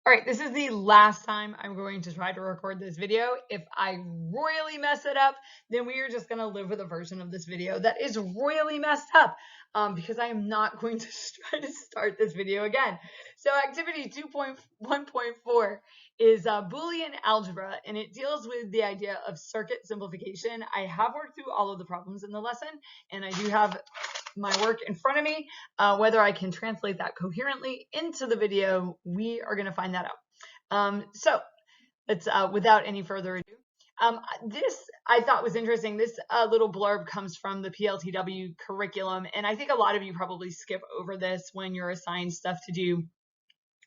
All right, this is the last time I'm going to try to record this video. If I royally mess it up, then we are just going to live with a version of this video that is royally messed up because I am not going to try to start this video again. So activity 2.1.4 is Boolean algebra, and it deals with the idea of circuit simplification. I have worked through all of the problems in the lesson, and I do have my work in front of me. Whether I can translate that coherently into the video, we are going to find that out. So let's, without any further ado, this I thought was interesting. This little blurb comes from the PLTW curriculum, and I think a lot of you probably skip over this when you're assigned stuff to do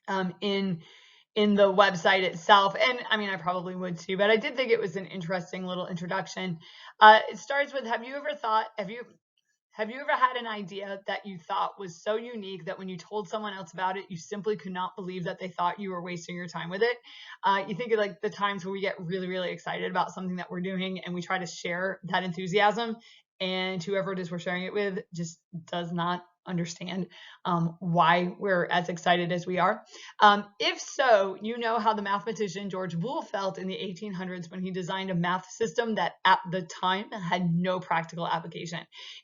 in the website itself. And I mean, I probably would too, but I did think it was an interesting little introduction. It starts with, have you ever had an idea that you thought was so unique that when you told someone else about it, you simply could not believe that they thought you were wasting your time with it? You think of like the times where we get really, really excited about something that we're doing and we try to share that enthusiasm, and whoever it is we're sharing it with just does not understand why we're as excited as we are. If so, you know how the mathematician George Boole felt in the 1800s when he designed a math system that at the time had no practical application.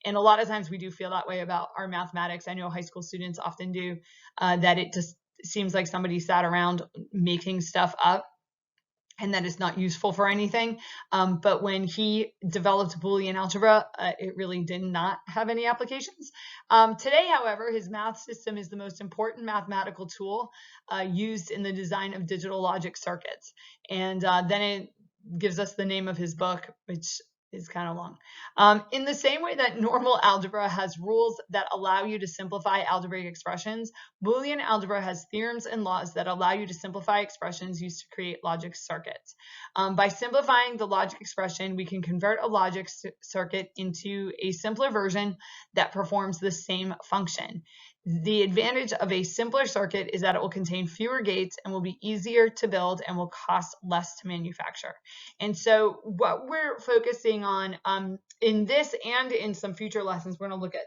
And a lot of times we do feel that way about our mathematics. I know high school students often do, that it just seems like somebody sat around making stuff up and that is not useful for anything. But when he developed Boolean algebra, it really did not have any applications. Today, however, his math system is the most important mathematical tool used in the design of digital logic circuits. And then it gives us the name of his book, which is kind of long. In the same way that normal algebra has rules that allow you to simplify algebraic expressions, Boolean algebra has theorems and laws that allow you to simplify expressions used to create logic circuits. By simplifying the logic expression, we can convert a logic circuit into a simpler version that performs the same function. The advantage of a simpler circuit is that it will contain fewer gates and will be easier to build and will cost less to manufacture. And so what we're focusing on in this and in some future lessons, we're going to look at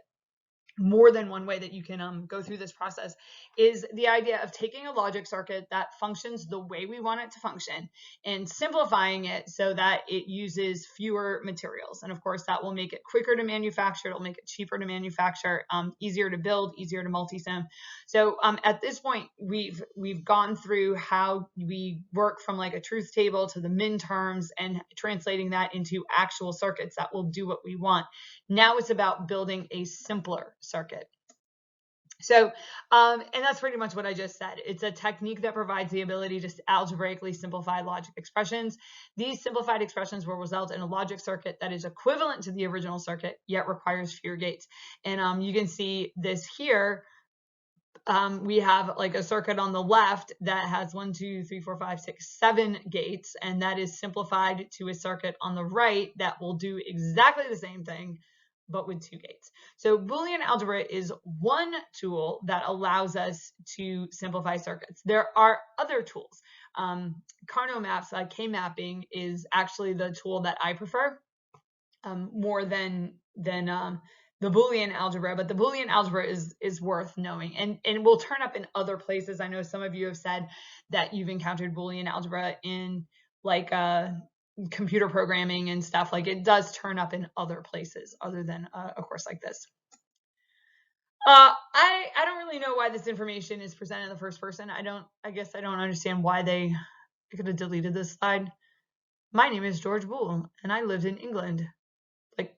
more than one way that you can go through this process, is the idea of taking a logic circuit that functions the way we want it to function and simplifying it so that it uses fewer materials. And of course, that will make it quicker to manufacture. It'll make it cheaper to manufacture, easier to build, easier to multisim. So at this point, we've gone through how we work from like a truth table to the min terms and translating that into actual circuits that will do what we want. Now it's about building a simpler circuit. So, and that's pretty much what I just said. It's a technique that provides the ability to algebraically simplify logic expressions. These simplified expressions will result in a logic circuit that is equivalent to the original circuit, yet requires fewer gates. And you can see this here. We have like a circuit on the left that has 1, 2, 3, 4, 5, 6, 7 gates, and that is simplified to a circuit on the right that will do exactly the same thing, but with 2 gates. So Boolean algebra is one tool that allows us to simplify circuits. There are other tools. Carnot maps, like K-mapping, is actually the tool that I prefer more than the Boolean algebra, but the Boolean algebra is worth knowing, and will turn up in other places. I know some of you have said that you've encountered Boolean algebra in like computer programming and stuff. Like it does turn up in other places other than a course like this. I don't really know why this information is presented in the first person. I guess I don't understand why I could have deleted this slide. My name is George Boole, and I lived in England. Like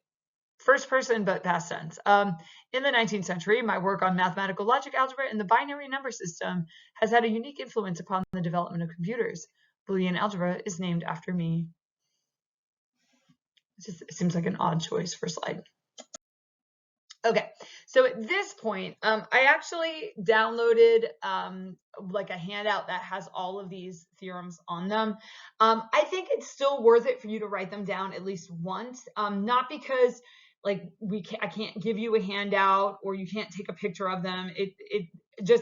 first person, but past tense. In the 19th century, my work on mathematical logic algebra and the binary number system has had a unique influence upon the development of computers. Boolean algebra is named after me. It seems like an odd choice for a slide. Okay, so at this point, I actually downloaded like a handout that has all of these theorems on them. I think it's still worth it for you to write them down at least once, not because like I can't give you a handout or you can't take a picture of them.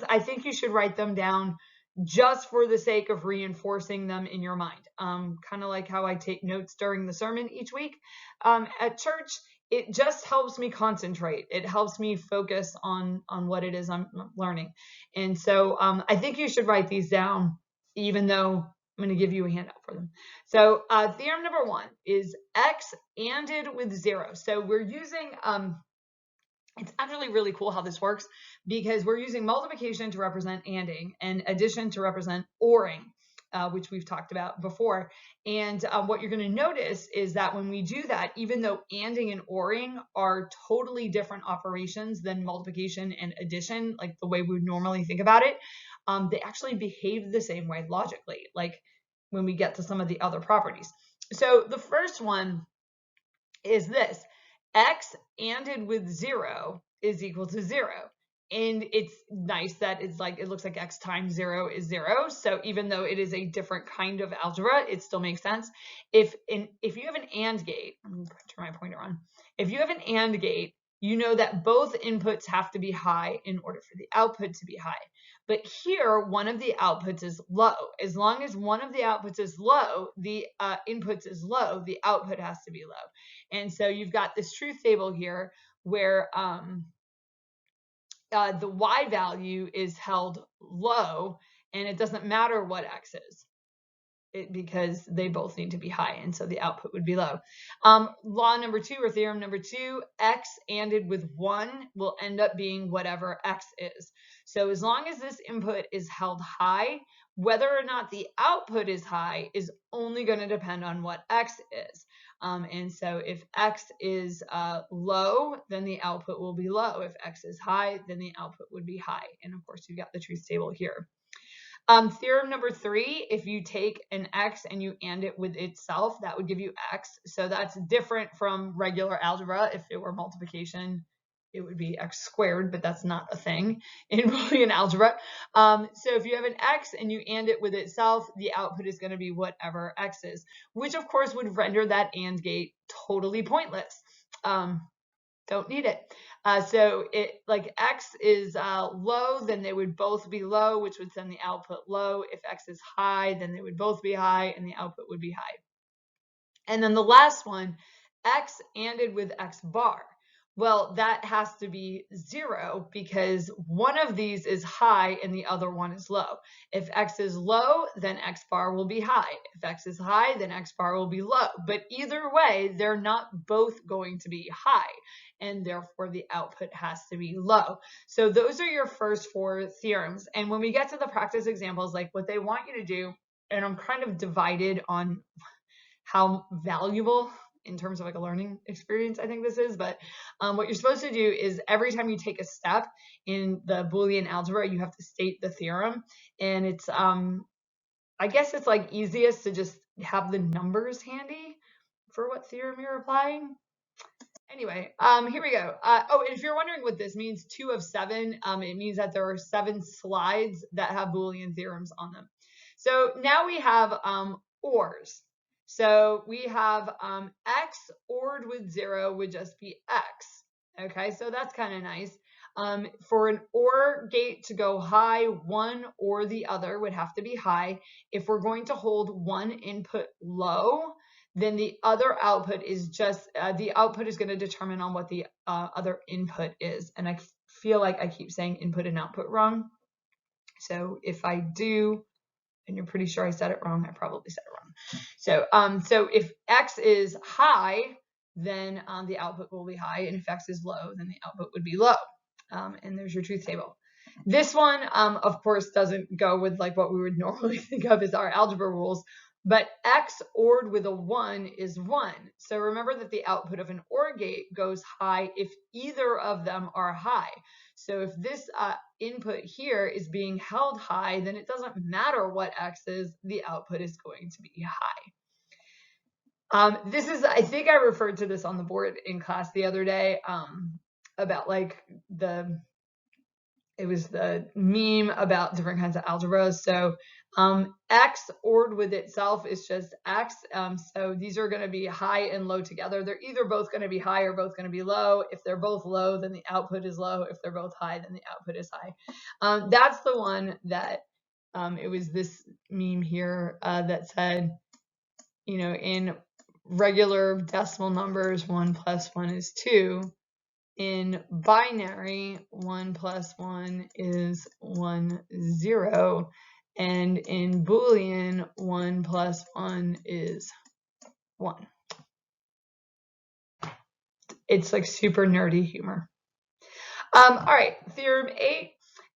I think you should write them down just for the sake of reinforcing them in your mind. Kind of like how I take notes during the sermon each week at church. It just helps me concentrate. It helps me focus on what it is I'm learning. And so I think you should write these down even though I'm going to give you a handout for them. So theorem number 1 is x ANDed with 0. So we're using, it's actually really cool how this works because we're using multiplication to represent ANDing and addition to represent ORing. Which we've talked about before. And what you're going to notice is that when we do that, even though ANDing and ORing are totally different operations than multiplication and addition, like the way we would normally think about it, they actually behave the same way logically, like when we get to some of the other properties. So the first one is this: x ANDed with 0 is equal to 0. And it's nice that it's like, it looks like x times 0 is 0. So even though it is a different kind of algebra, it still makes sense. If you have an AND gate, I'm going to turn my pointer on. If you have an AND gate, you know that both inputs have to be high in order for the output to be high. But here, one of the outputs is low. As long as one of the outputs is low, the inputs is low, the output has to be low. And so you've got this truth table here where the y value is held low, and it doesn't matter what x is, because they both need to be high, and so the output would be low. Law number 2, or theorem number 2, x ANDed with 1 will end up being whatever x is. So as long as this input is held high, whether or not the output is high is only going to depend on what x is. And so if x is low, then the output will be low. If x is high, then the output would be high. And of course, you've got the truth table here. Theorem number 3, if you take an x and you AND it with itself, that would give you x. So that's different from regular algebra. If it were multiplication, it would be x squared, but that's not a thing in Boolean algebra. So if you have an x and you AND it with itself, the output is going to be whatever x is, which of course would render that AND gate totally pointless. Don't need it. So it, like, x is low, then they would both be low, which would send the output low. If x is high, then they would both be high, and the output would be high. And then the last one, x ANDed with x bar. Well, that has to be 0 because one of these is high and the other one is low. If x is low, then x bar will be high. If x is high, then x bar will be low. But either way, they're not both going to be high, and therefore the output has to be low. So those are your first 4 theorems. And when we get to the practice examples, like what they want you to do, and I'm kind of divided on how valuable in terms of like a learning experience I think this is, but what you're supposed to do is every time you take a step in the Boolean algebra, you have to state the theorem. And it's I guess it's like easiest to just have the numbers handy for what theorem you're applying. Anyway, here we go. Oh, and if you're wondering what this means, 2 of 7, it means that there are 7 slides that have Boolean theorems on them. So now we have ORs. So we have x ORed with 0 would just be x. Okay, so that's kind of nice. For an OR gate to go high, one or the other would have to be high. If we're going to hold one input low, then the other output is just, the output is going to determine on what the other input is. And I feel like I keep saying input and output wrong. So if I do, and you're pretty sure I said it wrong, I probably said it wrong. So if x is high, then the output will be high. And if x is low, then the output would be low. And there's your truth table. This one, of course, doesn't go with like what we would normally think of as our algebra rules. But x ORed with a 1 is 1. So remember that the output of an OR gate goes high if either of them are high. So if this input here is being held high, then it doesn't matter what x is, the output is going to be high. This is, I think I referred to this on the board in class the other day, about like it was the meme about different kinds of algebras. So x ORed with itself is just x. So these are going to be high and low together. They're either both going to be high or both going to be low. If they're both low, then the output is low. If they're both high, then the output is high. That's the one that it was this meme here that said, you know, in regular decimal numbers, 1 plus 1 is 2. In binary, 1 plus 1 is 1, 0. And in Boolean, 1 plus 1 is 1. It's like super nerdy humor. All right, theorem 8.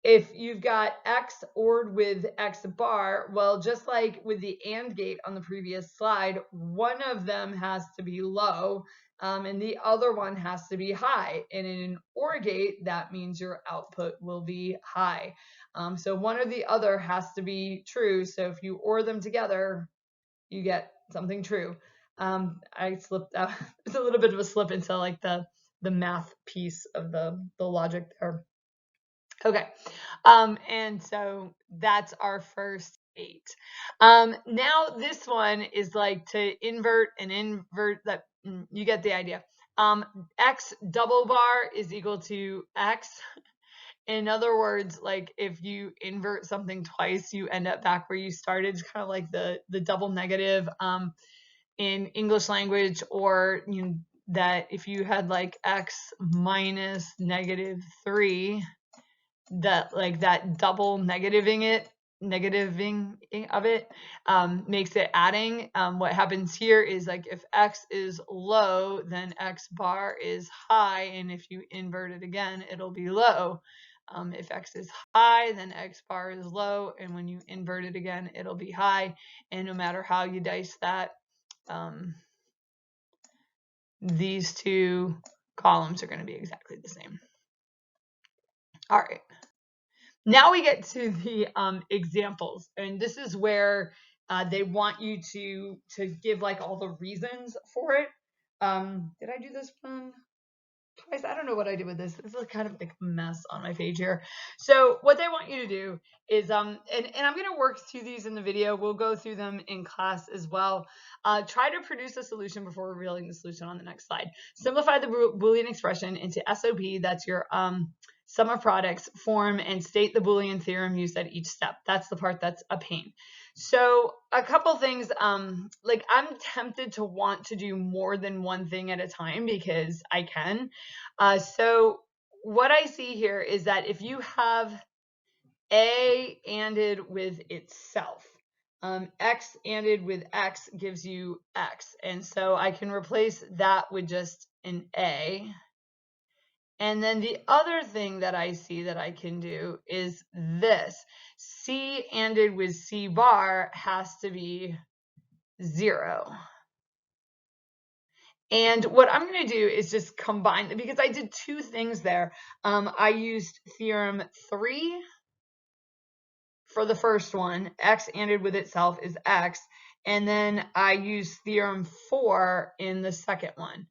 If you've got x ORed with x bar, well, just like with the AND gate on the previous slide, one of them has to be low, and the other one has to be high. And in an OR gate, that means your output will be high. So one or the other has to be true. So if you OR them together, you get something true. I slipped out. It's a little bit of a slip into like the math piece of the logic there. Okay, and so that's our first 8. Now this one is like to invert and invert that. You get the idea. X double bar is equal to X. In other words, like if you invert something twice, you end up back where you started. It's kind of like the double negative in English language, or that if you had like X minus -3, that like that double negativing of it makes it adding. What happens here is like if X is low, then X bar is high, and if you invert it again, it'll be low. If X is high, then X bar is low, and when you invert it again, it'll be high. And no matter how you dice that, these two columns are going to be exactly the same. All right. Now we get to the examples, and this is where they want you to give like all the reasons for it. Did I do this one twice? I don't know what I did with this. This is kind of like a mess on my page here. So what they want you to do is, and I'm going to work through these in the video. We'll go through them in class as well. Try to produce a solution before revealing the solution on the next slide. Simplify the Boolean expression into SOP, that's your sum of products form, and state the Boolean theorem used at each step. That's the part that's a pain. So a couple things, like I'm tempted to want to do more than one thing at a time because I can. So what I see here is that if you have A ANDed with itself, X ANDed with X gives you X. And so I can replace that with just an A. And then the other thing that I see that I can do is this. C ANDed with C bar has to be 0. And what I'm going to do is just combine, because I did two things there. I used theorem 3 for the first one. X ANDed with itself is X. And then I used theorem 4 in the second one.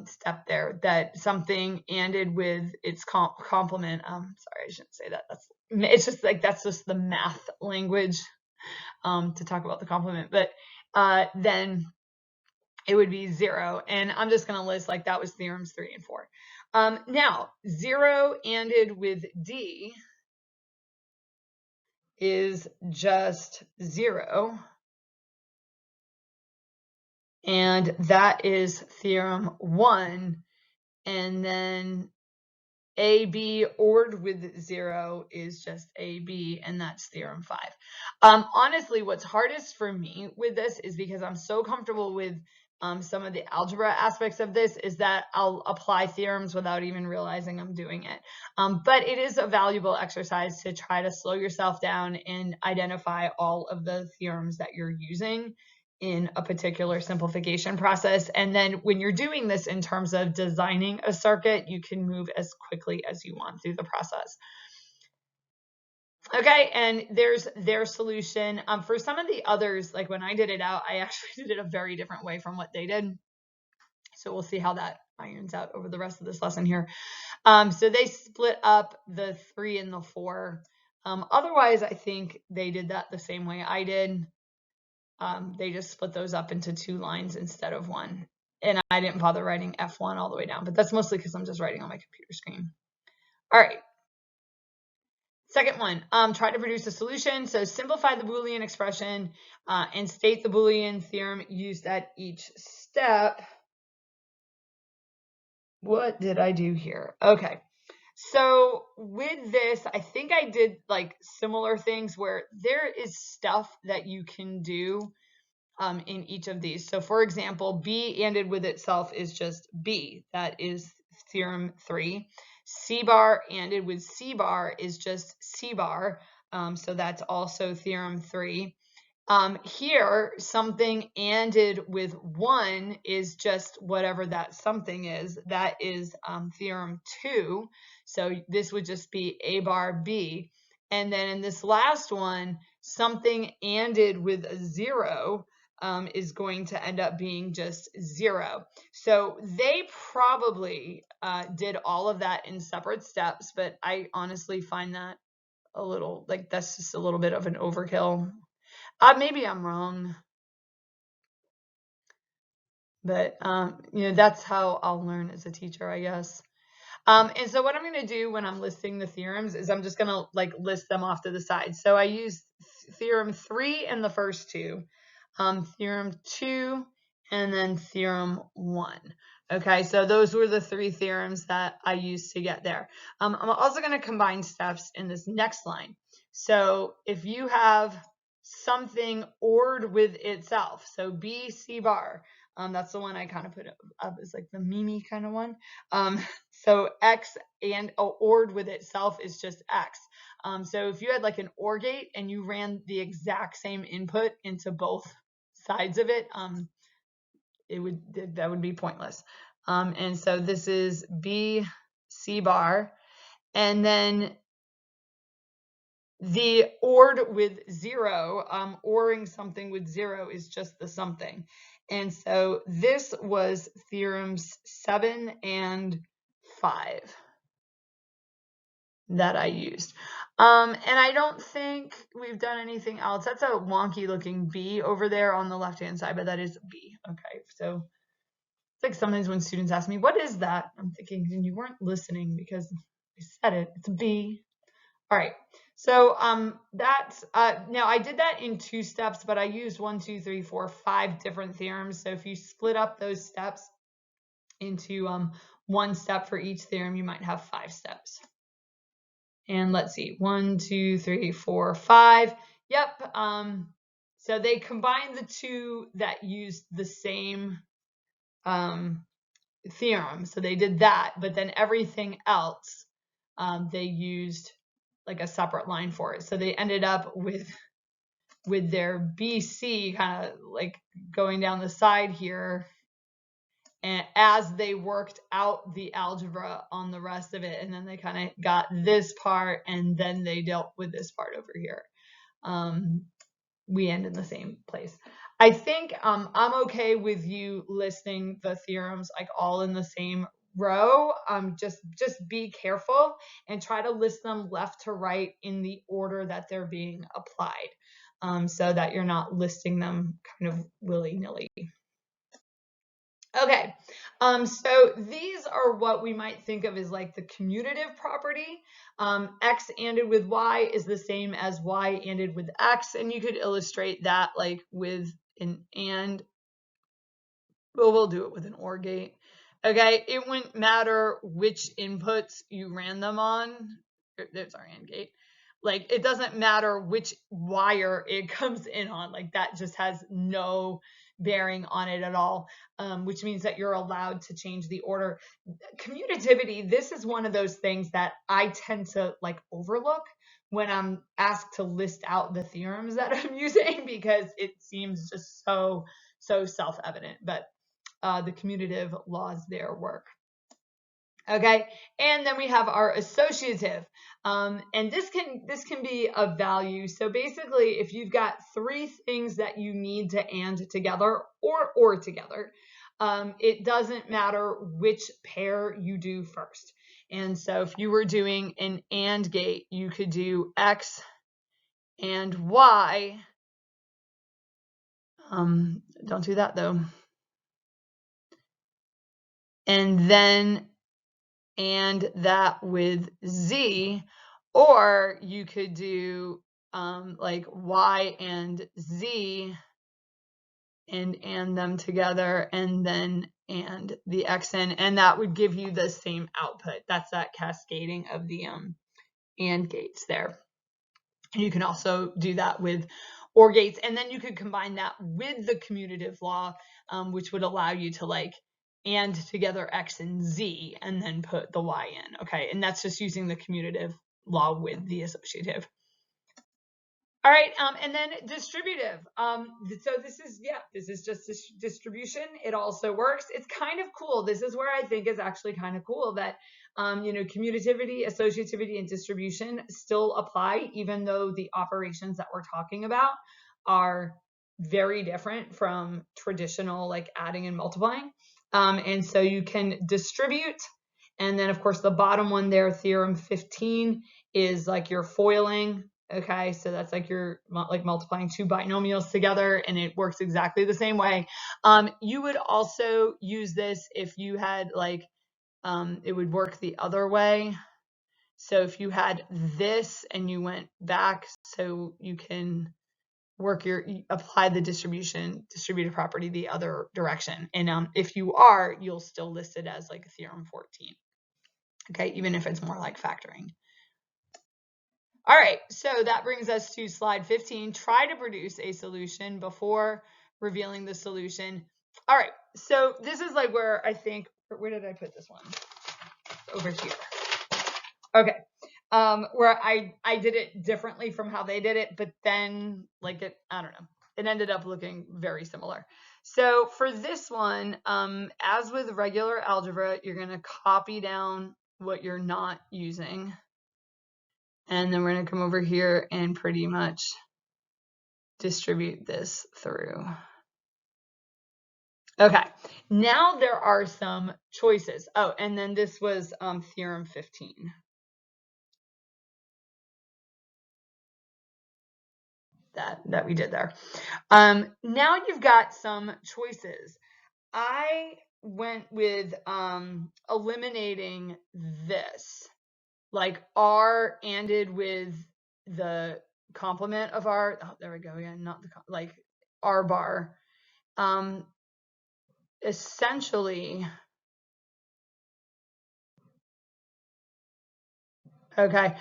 Step there, that something ANDed with its complement. Sorry, I shouldn't say that. It's just like that's just the math language to talk about the complement. But then it would be 0, and I'm just going to list like that was theorems 3 and 4. Now 0 ANDed with D is just 0. And that is theorem 1. And then AB ORed with 0 is just AB, and that's theorem 5. Honestly, what's hardest for me with this is because I'm so comfortable with some of the algebra aspects of this is that I'll apply theorems without even realizing I'm doing it. But it is a valuable exercise to try to slow yourself down and identify all of the theorems that you're using in a particular simplification process. And then when you're doing this in terms of designing a circuit, you can move as quickly as you want through the process. Okay, and there's their solution. For some of the others, like when I did it out, I actually did it a very different way from what they did. So we'll see how that irons out over the rest of this lesson here. So they split up the 3 and the 4. Otherwise, I think they did that the same way I did. They just split those up into 2 lines instead of 1. And I didn't bother writing F1 all the way down, but that's mostly because I'm just writing on my computer screen. All right. Second one, try to produce a solution. So simplify the Boolean expression and state the Boolean theorem used at each step. What did I do here? Okay. So with this, I think I did like similar things where there is stuff that you can do in each of these. So for example, B ANDed with itself is just B. That is theorem 3. C bar ANDed with C bar is just C bar. So that's also theorem 3. Here, something ANDed with 1 is just whatever that something is. That is theorem 2. So this would just be A bar B. And then in this last one, something ANDed with a 0 is going to end up being just 0. So they probably did all of that in separate steps, but I honestly find that a little, like, that's just a little bit of an overkill. Maybe I'm wrong, but that's how I'll learn as a teacher, I guess. And so what I'm going to do when I'm listing the theorems is I'm just going to like list them off to the side. So I used theorem 3 in the first two, theorem 2, and then theorem 1. Okay, so those were the 3 theorems that I used to get there. I'm also going to combine steps in this next line. So if you have something ORed with itself, so B, C bar, that's the one I kind of put up as like the Mimi kind of one. So X and ORed with itself is just X. So if you had like an OR gate and you ran the exact same input into both sides of it, that would be pointless. And so this is B, C bar, and then the ORed with 0, ORing something with 0 is just the something. And so this was theorems 7 and 5 that I used. And I don't think we've done anything else. That's a wonky looking B over there on the left-hand side, but that is a B. Okay, so it's like sometimes when students ask me, what is that? I'm thinking, you weren't listening because I said it. It's a B. All right. So that's now I did that in 2 steps, but I used 1, 2, 3, 4, 5 different theorems. So if you split up those steps into 1 step for each theorem, you might have 5 steps. And let's see, 1, 2, 3, 4, 5. Yep. So they combined the 2 that used the same theorem. So they did that, but then everything else they used like a separate line for it. So they ended up with their BC kind of like going down the side here, and as they worked out the algebra on the rest of it, and then they kind of got this part, and then they dealt with this part over here. We end in the same place. I think I'm okay with you listing the theorems like all in the same row. Just be careful and try to list them left to right in the order that they're being applied, so that you're not listing them kind of willy-nilly. Okay, so these are what we might think of as like the commutative property. X ANDed with Y is the same as Y ANDed with X, and you could illustrate that like with an AND. Well, we'll do it with an OR gate. Okay, it wouldn't matter which inputs you ran them on. There's our AND gate. Like, it doesn't matter which wire it comes in on. Like, that just has no bearing on it at all, which means that you're allowed to change the order. Commutativity, this is one of those things that I tend to like overlook when I'm asked to list out the theorems that I'm using, because it seems just so self-evident. But the commutative laws there work. Okay, and then we have our associative, and this can be a value. So basically, if you've got 3 things that you need to AND together or together, it doesn't matter which pair you do first. And so if you were doing an AND gate, you could do X and Y. Don't do that though. And then and that with Z, or you could do like Y and Z and them together, and then and the xn, and that would give you the same output. That's that cascading of the and gates there. And you can also do that with OR gates, and then you could combine that with the commutative law, which would allow you to like and together x and z and then put the y in. Okay, and that's just using the commutative law with the associative. All right, and then distributive. So this is just distribution. It also works. It's kind of cool. This is where I think is actually kind of cool that, commutativity, associativity, and distribution still apply, even though the operations that we're talking about are very different from traditional like adding and multiplying. And so you can distribute. And then, of course, the bottom one there, theorem 15, is like your foiling. Okay, so that's like you're like multiplying two binomials together, and it works exactly the same way. You would also use this if you had like, it would work the other way. So if you had this and you went back, so you can work apply the distributive property the other direction. And if you are, you'll still list it as like theorem 14. Okay, even if it's more like factoring. All right, so that brings us to slide 15. Try to produce a solution before revealing the solution. All right, so this is like where I think, where did I put this one? Over here. Okay, where I did it differently from how they did it, but then like I don't know, it ended up looking very similar. So for this one, as with regular algebra, you're gonna copy down what you're not using. And then we're going to come over here and pretty much distribute this through. Okay, now there are some choices. Oh, and then this was theorem 15. That we did there. Now you've got some choices. I went with eliminating this. Like R ANDed with the complement of R. Oh, there we go. Yeah, not the like R bar. Essentially, okay,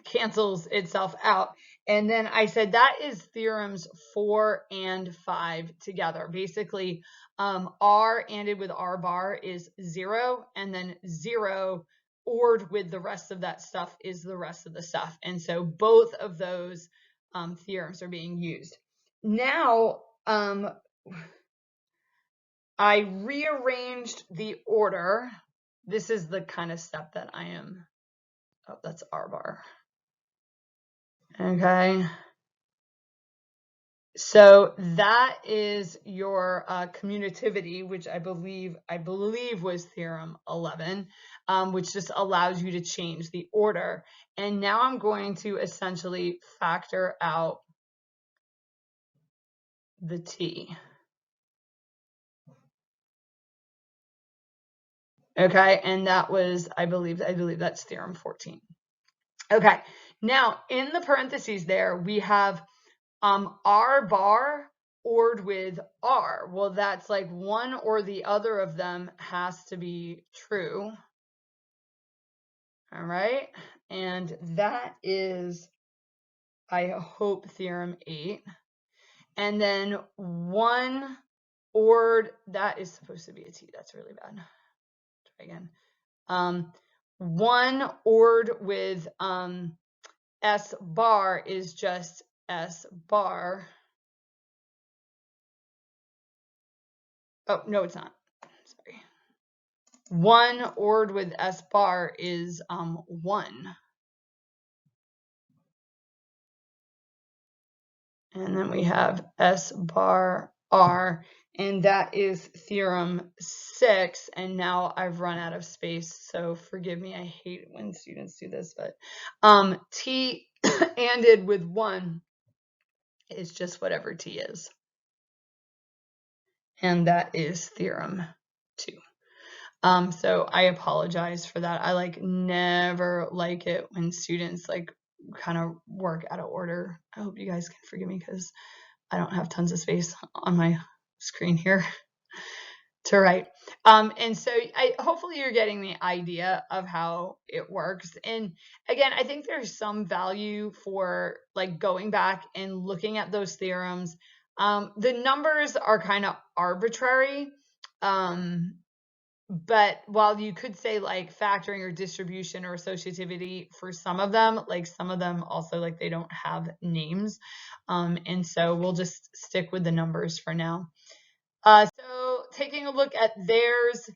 cancels itself out. And then I said that is theorems 4 and 5 together. Basically, R ANDed with R bar is 0, and then 0 ORed with the rest of that stuff is the rest of the stuff. And so both of those theorems are being used. Now, I rearranged the order. This is the kind of step that I am, oh, that's R bar. Okay. So that is your commutativity, which I believe was theorem 11, which just allows you to change the order. And now I'm going to essentially factor out the t. Okay, and that was, I believe that's theorem 14. Okay, now in the parentheses there, we have R bar ORed with R. Well, that's like one or the other of them has to be true. All right, and that is, I hope, theorem 8. And then one ORed, that is supposed to be a T. That's really bad. Try again. One ORed with S bar is just S bar. Oh, no, it's not. Sorry. One ORed with S bar is 1. And then we have S bar R, and that is theorem 6. And now I've run out of space, so forgive me. I hate it when students do this, but T ANDed with 1 is just whatever T is. And that is theorem 2. So I apologize for that. I like never like it when students like kind of work out of order. I hope you guys can forgive me because I don't have tons of space on my screen here to write. And so hopefully you're getting the idea of how it works. And again, I think there's some value for like going back and looking at those theorems. The numbers are kind of arbitrary. But while you could say like factoring or distribution or associativity for some of them, like some of them also like they don't have names. And so we'll just stick with the numbers for now. So taking a look at theirs,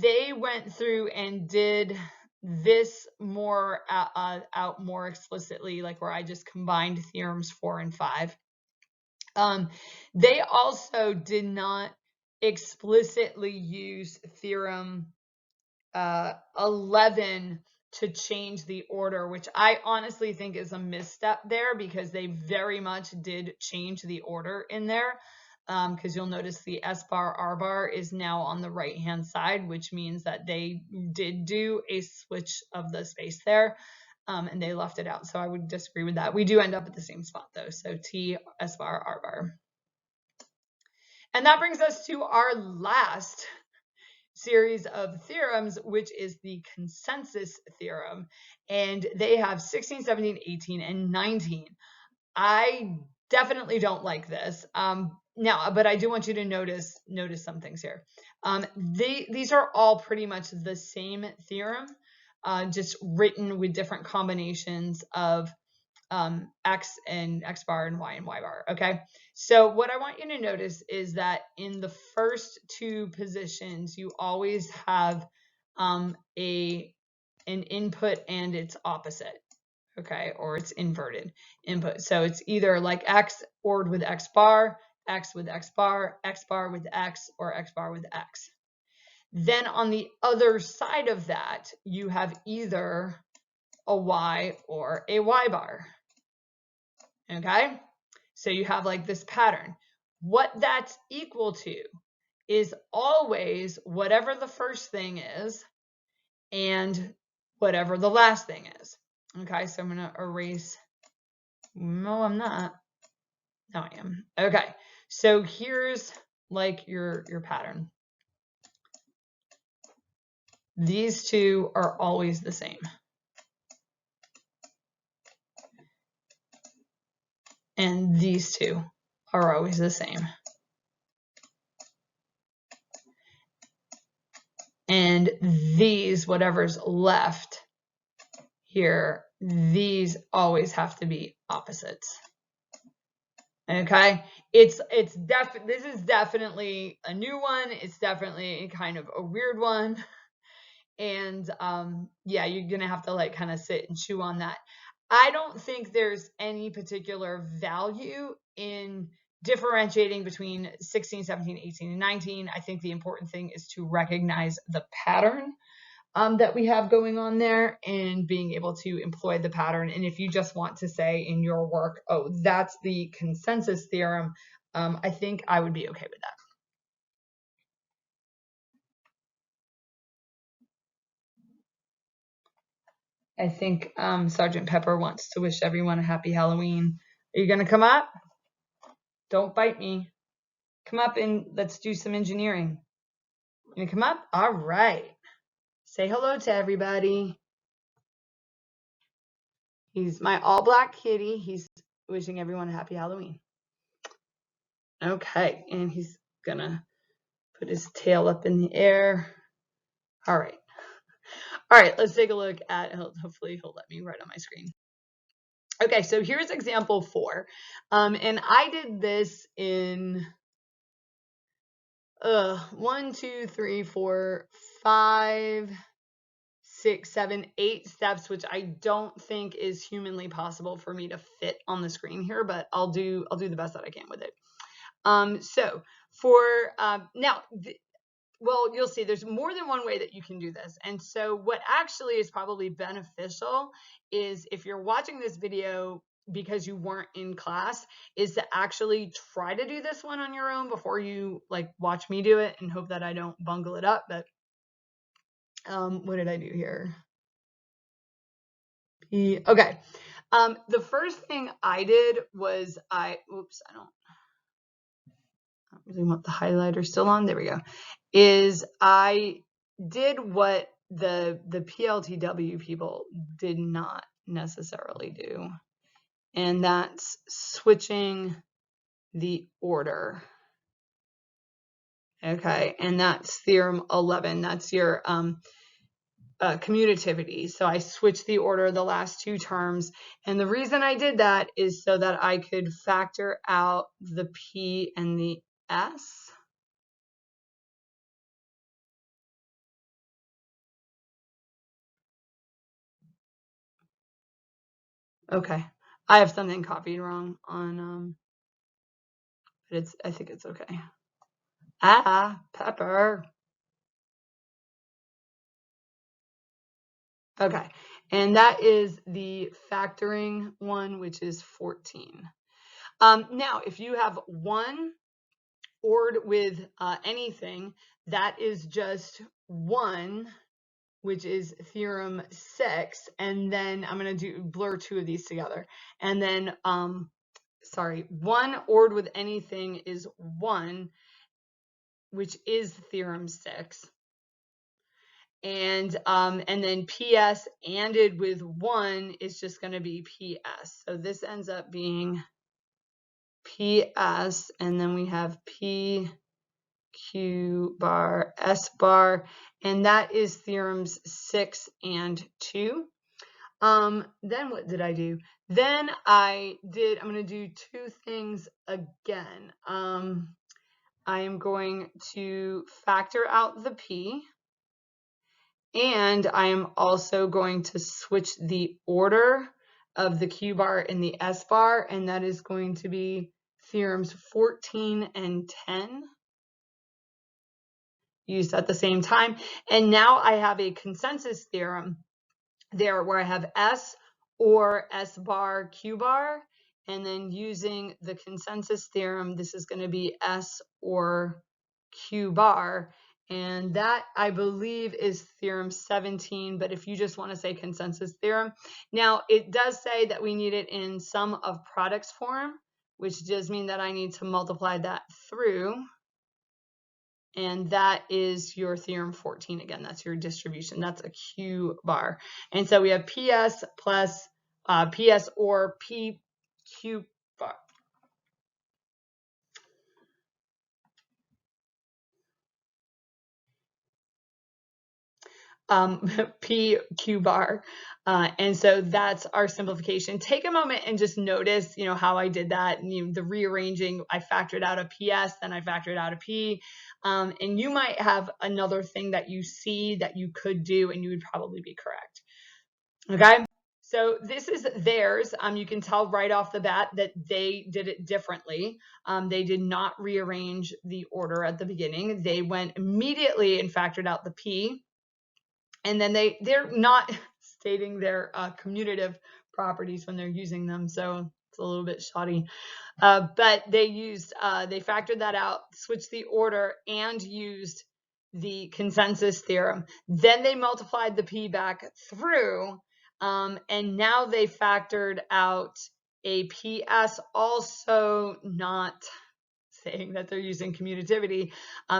they went through and did this more out more explicitly, like where I just combined theorems 4 and 5. They also did not explicitly use theorem 11 to change the order, which I honestly think is a misstep there, because they very much did change the order in there. Because you'll notice the S bar, R bar is now on the right hand side, which means that they did do a switch of the space there, and they left it out. So I would disagree with that. We do end up at the same spot though. So T, S bar, R bar. And that brings us to our last series of theorems, which is the consensus theorem. And they have 16, 17, 18, and 19. I definitely don't like this. Now, but I do want you to notice some things here. These are all pretty much the same theorem, just written with different combinations of X and X bar and Y bar. Okay. So what I want you to notice is that in the first two positions, you always have an input and its opposite. Okay. Or it's inverted input. So it's either like X ORed with X bar, X with X bar with X, or X bar with X. Then on the other side of that, you have either a Y or a Y bar. Okay, so you have like this pattern. What that's equal to is always whatever the first thing is and whatever the last thing is. Okay, so I'm going to erase. No, I'm not. No, I am. Okay, so here's like your pattern. These two are always the same. And these two are always the same. And these, whatever's left here, these always have to be opposites. Okay, this is definitely a new one. It's definitely kind of a weird one. And yeah, you're gonna have to like kind of sit and chew on that. I don't think there's any particular value in differentiating between 16, 17, 18, and 19. I think the important thing is to recognize the pattern that we have going on there and being able to employ the pattern. And if you just want to say in your work, oh, that's the consensus theorem, I think I would be okay with that. I think Sergeant Pepper wants to wish everyone a happy Halloween. Are you going to come up? Don't bite me. Come up and let's do some engineering. You going to come up? All right. Say hello to everybody. He's my all black kitty. He's wishing everyone a happy Halloween. Okay. And he's going to put his tail up in the air. All right. All right. Let's take a look at, hopefully he'll let me write on my screen. Okay, so here's example 4. And I did this in 1, 2, 3, 4, 5, 6, 7, 8 steps, which I don't think is humanly possible for me to fit on the screen here, but I'll do the best that I can with it. So for now, well, you'll see there's more than one way that you can do this. And so what actually is probably beneficial is if you're watching this video because you weren't in class, is to actually try to do this one on your own before you like watch me do it, and hope that I don't bungle it up. But what did I do here? Okay. The first thing I did was I don't really want the highlighter still on. There we go. Is I did what the PLTW people did not necessarily do, and that's switching the order. Okay, and that's theorem 11. That's your commutativity. So I switched the order of the last two terms. And the reason I did that is so that I could factor out the P and the S. Okay, I have something copied wrong on, but I think it's okay. Pepper. Okay, and that is the factoring one, which is 14. Now, if you have one ORed with anything, that is just one, which is theorem 6, and then I'm going to blur two of these together. And then, one ORed with anything is 1, which is theorem 6. And then PS ANDed with 1 is just going to be PS. So this ends up being PS, and then we have P, Q bar, S bar, and that is theorems 6 and 2. Then what did I do? Then I'm going to do two things again. I am going to factor out the P, and I am also going to switch the order of the Q bar and the S bar, and that is going to be theorems 14 and 10 used at the same time. And now I have a consensus theorem there where I have S or S bar Q bar, and then using the consensus theorem, this is going to be S or Q bar, and that I believe is theorem 17, but if you just want to say consensus theorem. Now it does say that we need it in sum of products form, which does mean that I need to multiply that through, and that is your theorem 14 again. That's your distribution. That's a Q bar. And so we have PS plus PS or PQ bar. PQ bar. And so that's our simplification. Take a moment and just notice, how I did that. And, the rearranging, I factored out a PS, then I factored out a P. And you might have another thing that you see that you could do, and you would probably be correct. Okay. So this is theirs. You can tell right off the bat that they did it differently. They did not rearrange the order at the beginning. They went immediately and factored out the P. And then they're not stating their commutative properties when they're using them, so it's a little bit shoddy. But they factored that out, switched the order, and used the consensus theorem. Then they multiplied the P back through, and now they factored out a PS, also not saying that they're using commutativity.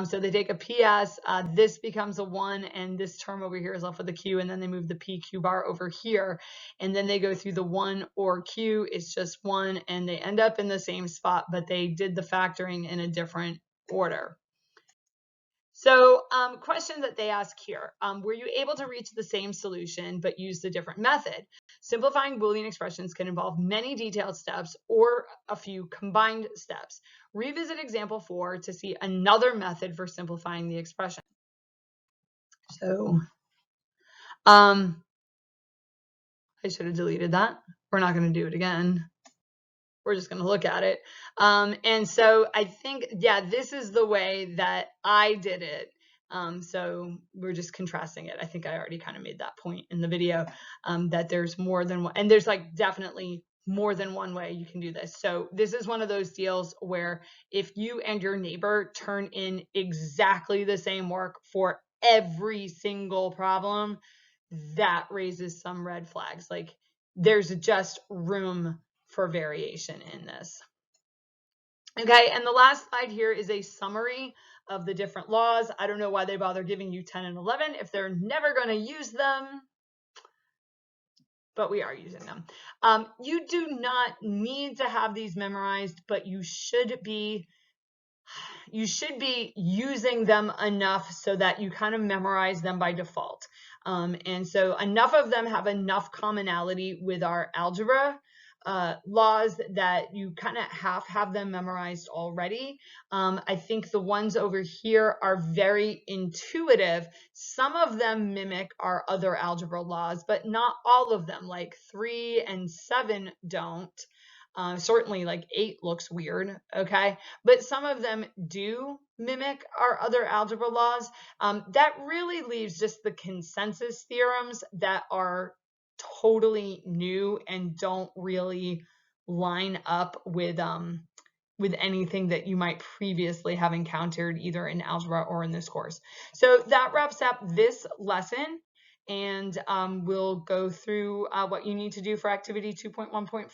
So they take a PS, this becomes a 1, and this term over here is left with a Q, and then they move the PQ bar over here, and then they go through the 1 or Q, it's just 1, and they end up in the same spot, but they did the factoring in a different order. So question that they ask here, were you able to reach the same solution but use a different method? Simplifying Boolean expressions can involve many detailed steps or a few combined steps. Revisit example 4 to see another method for simplifying the expression. So I should have deleted that. We're not going to do it again. We're just going to look at it. And so I think, this is the way that I did it. So we're just contrasting it. I think I already kind of made that point in the video, that there's more than one, and there's definitely more than one way you can do this. So this is one of those deals where if you and your neighbor turn in exactly the same work for every single problem, that raises some red flags. there's just room for variation in this. Okay, and the last slide here is a summary of the different laws. I don't know why they bother giving you 10 and 11 if they're never going to use them, but we are using them. You do not need to have these memorized, but you should be using them enough so that you kind of memorize them by default. And so enough of them have enough commonality with our algebra laws that you kind of have them memorized already. I think the ones over here are very intuitive. Some of them mimic our other algebra laws, but not all of them. Like 3 and 7 don't. Certainly like 8 looks weird, okay? But some of them do mimic our other algebra laws. That really leaves just the consensus theorems that are totally new and don't really line up with anything that you might previously have encountered either in algebra or in this course. So that wraps up this lesson, and we'll go through what you need to do for activity 2.1.4.